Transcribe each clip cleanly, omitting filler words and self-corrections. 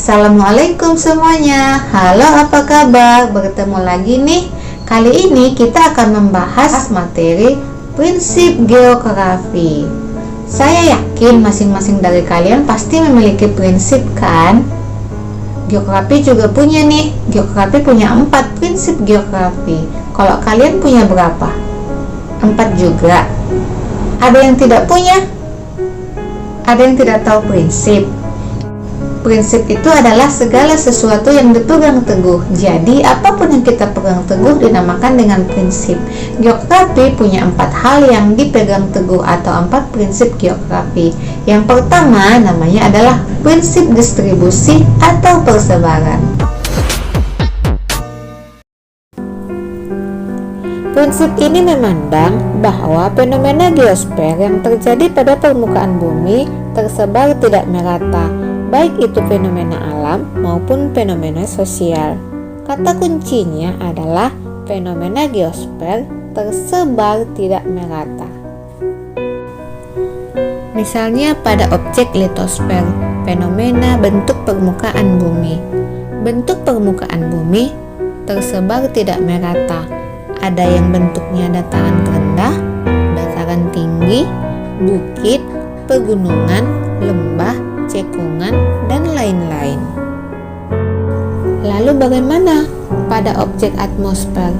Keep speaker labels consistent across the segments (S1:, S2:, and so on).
S1: Assalamualaikum semuanya. Halo, apa kabar? Bertemu lagi nih. Kali ini kita akan membahas materi prinsip geografi. Saya yakin masing-masing dari kalian pasti memiliki prinsip kan? Geografi juga punya nih. Geografi punya 4 prinsip geografi. Kalau kalian punya berapa? 4 juga. Ada yang tidak punya? Ada yang tidak tahu prinsip? Prinsip itu adalah segala sesuatu yang dipegang teguh. Jadi, apapun yang kita pegang teguh dinamakan dengan prinsip. Geografi punya 4 hal yang dipegang teguh atau 4 prinsip geografi. Yang pertama namanya adalah prinsip distribusi atau persebaran. Prinsip ini memandang bahwa fenomena geosfer yang terjadi pada permukaan bumi tersebar tidak merata, baik itu fenomena alam maupun fenomena sosial. Kata kuncinya adalah fenomena geosfer tersebar tidak merata. Misalnya pada objek litosfer, fenomena bentuk permukaan bumi. Bentuk permukaan bumi tersebar tidak merata. Ada yang bentuknya dataran rendah, dataran tinggi, bukit, pegunungan, lembah, cekungan, dan lain-lain. Lalu bagaimana pada objek atmosfer?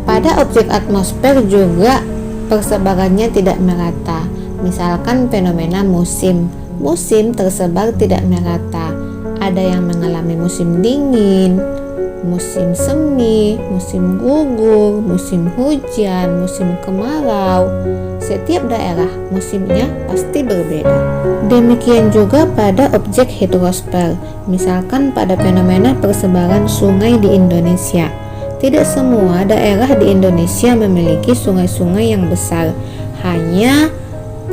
S1: Pada objek atmosfer juga persebarannya tidak merata. Misalkan fenomena musim. Musim tersebar tidak merata. Ada yang mengalami musim dingin, musim semi, musim gugur, musim hujan, musim kemarau. Setiap daerah musimnya pasti berbeda. Demikian juga pada objek hidrosfer. Misalkan pada fenomena persebaran sungai di Indonesia. Tidak semua daerah di Indonesia memiliki sungai-sungai yang besar. Hanya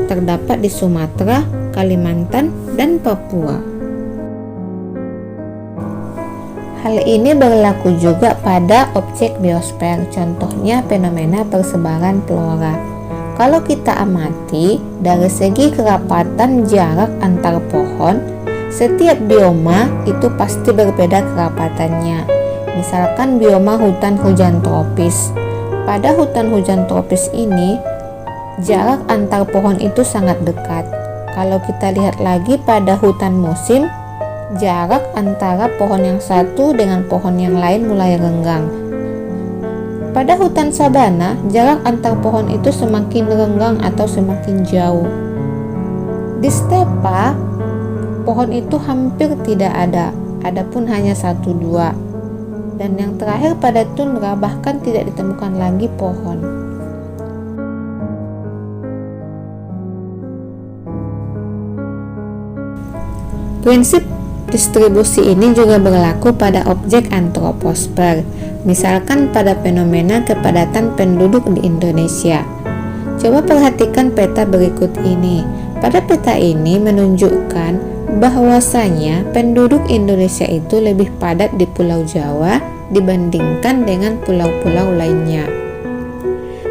S1: terdapat di Sumatera, Kalimantan, dan Papua. Hal ini berlaku juga pada objek biosfer, contohnya fenomena persebaran flora. Kalau kita amati dari segi kerapatan jarak antar pohon, setiap bioma itu pasti berbeda kerapatannya. Misalkan bioma hutan hujan tropis. Pada hutan hujan tropis ini, jarak antar pohon itu sangat dekat. Kalau kita lihat lagi pada hutan musim, jarak antara pohon yang satu dengan pohon yang lain mulai renggang. Pada hutan sabana, jarak antar pohon itu semakin renggang atau semakin jauh. Di stepa, pohon itu hampir tidak ada, adapun hanya 1-2. Dan yang terakhir pada tundra bahkan tidak ditemukan lagi pohon. Prinsip distribusi ini juga berlaku pada objek antroposfer, misalkan pada fenomena kepadatan penduduk di Indonesia. Coba perhatikan peta berikut ini. Pada peta ini menunjukkan bahwasanya penduduk Indonesia itu lebih padat di Pulau Jawa dibandingkan dengan pulau-pulau lainnya.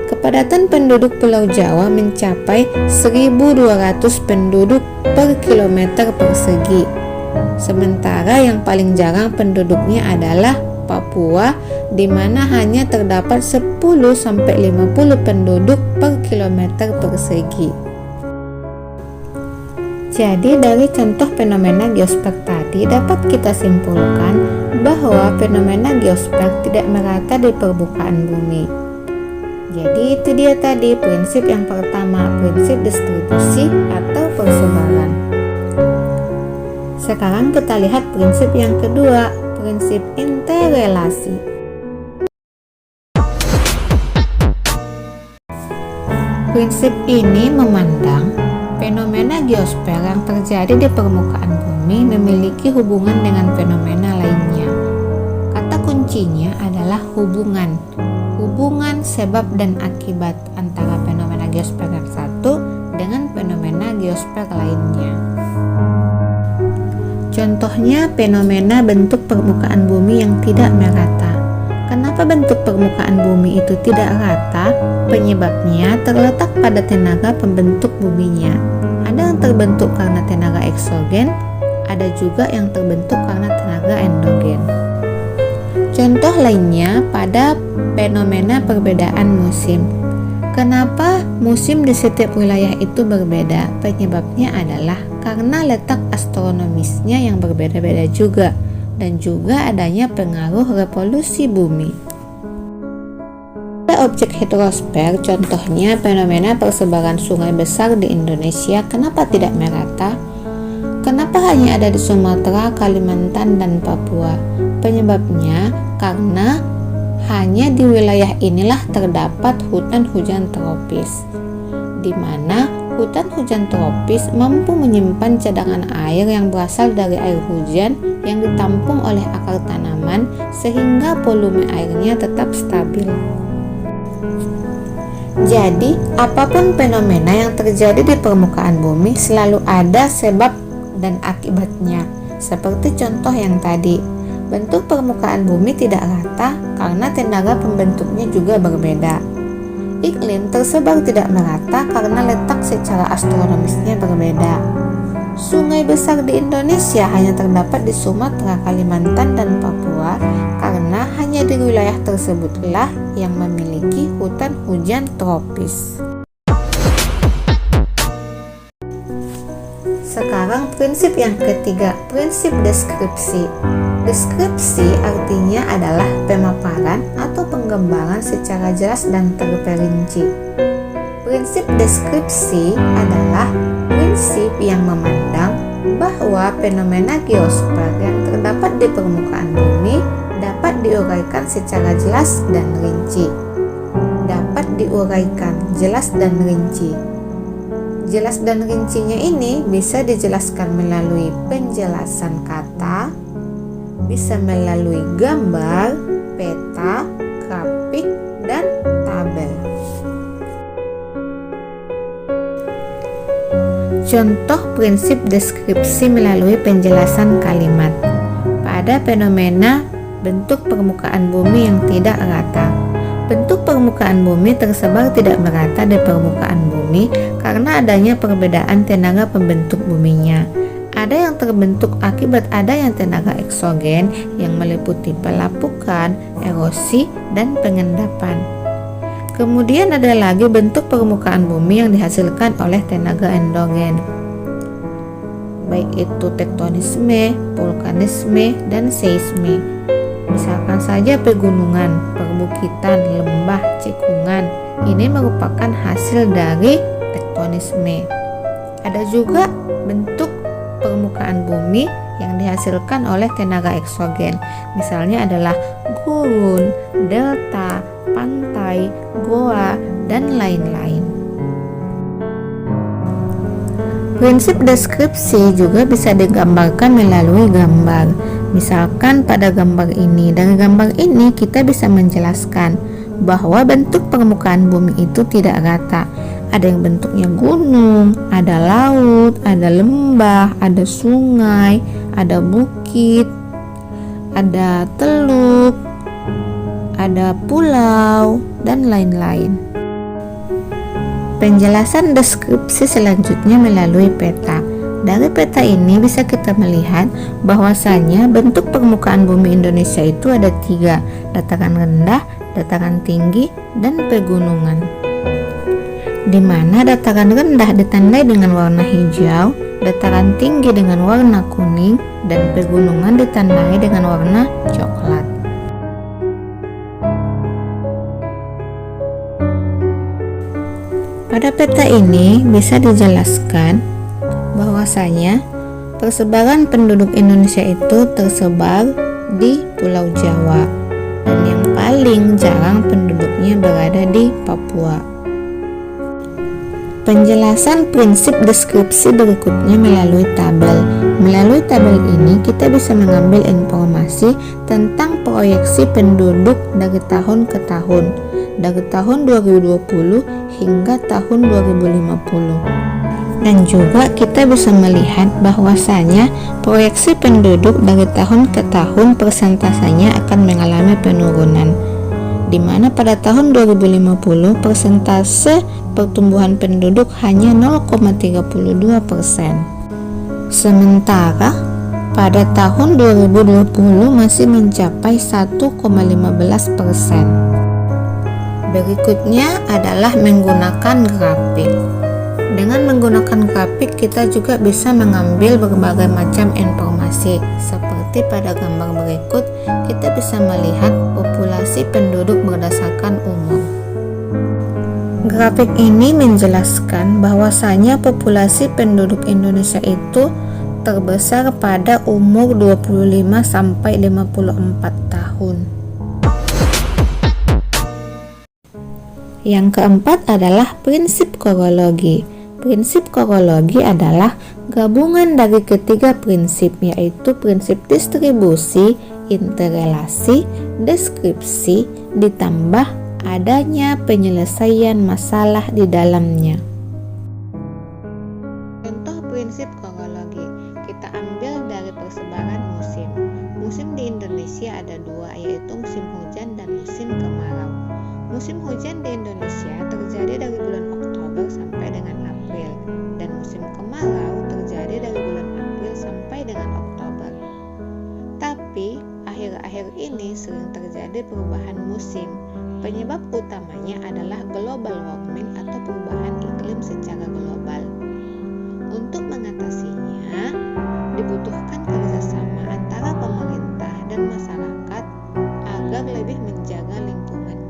S1: Kepadatan penduduk Pulau Jawa mencapai 1.200 penduduk per kilometer persegi. Sementara yang paling jarang penduduknya adalah Papua, di mana hanya terdapat 10-50 penduduk per kilometer persegi. Jadi dari contoh fenomena geosfer tadi dapat kita simpulkan bahwa fenomena geosfer tidak merata di permukaan bumi. Jadi itu dia tadi prinsip yang pertama, prinsip distribusi atau persebaran. Sekarang kita lihat prinsip yang kedua, prinsip interrelasi. Prinsip ini memandang fenomena geosfer yang terjadi di permukaan bumi memiliki hubungan dengan fenomena lainnya. Kata kuncinya adalah hubungan sebab dan akibat antara fenomena geosfer yang satu dengan fenomena geosfer lainnya. Contohnya fenomena bentuk permukaan bumi yang tidak merata. Kenapa bentuk permukaan bumi itu tidak rata? Penyebabnya terletak pada tenaga pembentuk buminya. Ada yang terbentuk karena tenaga eksogen, ada juga yang terbentuk karena tenaga endogen. Contoh lainnya pada fenomena perbedaan musim. Kenapa musim di setiap wilayah itu berbeda? Penyebabnya adalah karena letak astronomisnya yang berbeda-beda juga, dan juga adanya pengaruh revolusi bumi. Pada objek hidrosfer, contohnya fenomena persebaran sungai besar di Indonesia, kenapa tidak merata? Kenapa hanya ada di Sumatera, Kalimantan, dan Papua? Penyebabnya karena hanya di wilayah inilah terdapat hutan hujan tropis, di mana hutan hujan tropis mampu menyimpan cadangan air yang berasal dari air hujan yang ditampung oleh akar tanaman sehingga volume airnya tetap stabil. Jadi, apapun fenomena yang terjadi di permukaan bumi selalu ada sebab dan akibatnya. Seperti contoh yang tadi, bentuk permukaan bumi tidak rata karena tenaga pembentuknya juga berbeda. Iklim tersebar tidak merata karena letak secara astronomisnya berbeda. Sungai besar di Indonesia hanya terdapat di Sumatera, Kalimantan, dan Papua karena hanya di wilayah tersebutlah yang memiliki hutan hujan tropis. Sekarang prinsip yang ketiga, prinsip deskripsi. Deskripsi artinya adalah pemaparan atau penggambaran secara jelas dan terperinci. Prinsip deskripsi adalah prinsip yang memandang bahwa fenomena geosfer yang terdapat di permukaan bumi dapat diuraikan secara jelas dan rinci. Dapat diuraikan jelas dan rinci. Jelas dan rincinya ini bisa dijelaskan melalui penjelasan kata, bisa melalui gambar, peta, grafik, dan tabel. Contoh prinsip deskripsi melalui penjelasan kalimat. Pada fenomena bentuk permukaan bumi yang tidak rata. Bentuk permukaan bumi tersebar tidak merata di permukaan bumi karena adanya perbedaan tenaga pembentuk buminya. Ada yang terbentuk akibat adanya tenaga eksogen yang meliputi pelapukan, erosi, dan pengendapan. Kemudian ada lagi bentuk permukaan bumi yang dihasilkan oleh tenaga endogen, baik itu tektonisme, vulkanisme, dan seisme. Misalkan saja pegunungan, perbukitan, lembah, cekungan. Ini merupakan hasil dari tektonisme. Ada juga bentuk permukaan bumi yang dihasilkan oleh tenaga eksogen. Misalnya adalah gurun, delta, pantai, goa, dan lain-lain. Prinsip deskripsi juga bisa digambarkan melalui gambar. Misalkan pada gambar ini, dari gambar ini kita bisa menjelaskan bahwa bentuk permukaan bumi itu tidak rata. Ada yang bentuknya gunung, ada laut, ada lembah, ada sungai, ada bukit, ada teluk, ada pulau, dan lain-lain. Penjelasan deskripsi selanjutnya melalui peta. Dari peta ini bisa kita melihat bahwasanya bentuk permukaan bumi Indonesia itu ada 3, dataran rendah, dataran tinggi, dan pegunungan. Di mana dataran rendah ditandai dengan warna hijau, dataran tinggi dengan warna kuning, dan pegunungan ditandai dengan warna coklat. Pada peta ini bisa dijelaskan bahwasanya persebaran penduduk Indonesia itu tersebar di Pulau Jawa dan yang paling jarang penduduknya berada di Papua. Penjelasan prinsip deskripsi berikutnya melalui tabel. Melalui tabel ini kita bisa mengambil informasi tentang proyeksi penduduk dari tahun ke tahun, dari tahun 2020 hingga tahun 2050. Dan juga kita bisa melihat bahwasanya proyeksi penduduk dari tahun ke tahun persentasenya akan mengalami penurunan, di mana pada tahun 2050 persentase pertumbuhan penduduk hanya 0,32%. Sementara pada tahun 2020 masih mencapai 1,15%. Berikutnya adalah menggunakan grafik. Dengan menggunakan grafik, kita juga bisa mengambil berbagai macam informasi. Seperti pada gambar berikut, kita bisa melihat populasi penduduk berdasarkan umur. Grafik ini menjelaskan bahwasanya populasi penduduk Indonesia itu terbesar pada umur 25 sampai 54 tahun. Yang keempat adalah prinsip korologi. Prinsip korologi adalah gabungan dari ketiga prinsip, yaitu prinsip distribusi, interrelasi, deskripsi, ditambah adanya penyelesaian masalah di dalamnya. Contoh prinsip korologi, kita ambil dari persebaran musim. Musim di Indonesia ada dua, yaitu musim hujan dan musim kemarau. Musim hujan di Indonesia terjadi dari bulan Oktober sampai dengan April, dan musim kemarau terjadi dari bulan April sampai dengan Oktober. Tapi akhir-akhir ini sering terjadi perubahan musim. Penyebab utamanya adalah global warming atau perubahan iklim secara global. Untuk mengatasinya, dibutuhkan kerjasama antara pemerintah dan masyarakat agar lebih menjaga lingkungannya.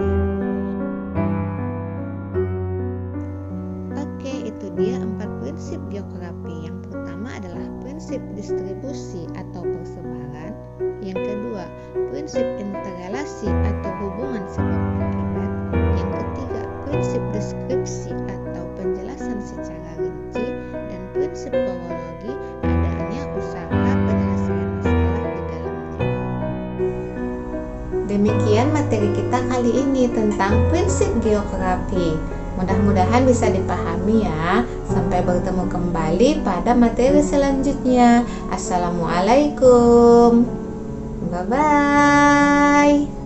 S1: Itu dia 4 prinsip geografi. Yang pertama adalah prinsip distribusi atau persebaran. Yang kedua, prinsip interrelasi atau hubungan sebab akibat. Yang ketiga, prinsip deskripsi atau penjelasan secara rinci. Dan prinsip korologi, adanya usaha penyelesaian masalah di dalamnya. Demikian materi kita kali ini tentang prinsip geografi. Mudah-mudahan bisa dipahami ya. Sampai bertemu kembali pada materi selanjutnya. Assalamualaikum. Bye-bye.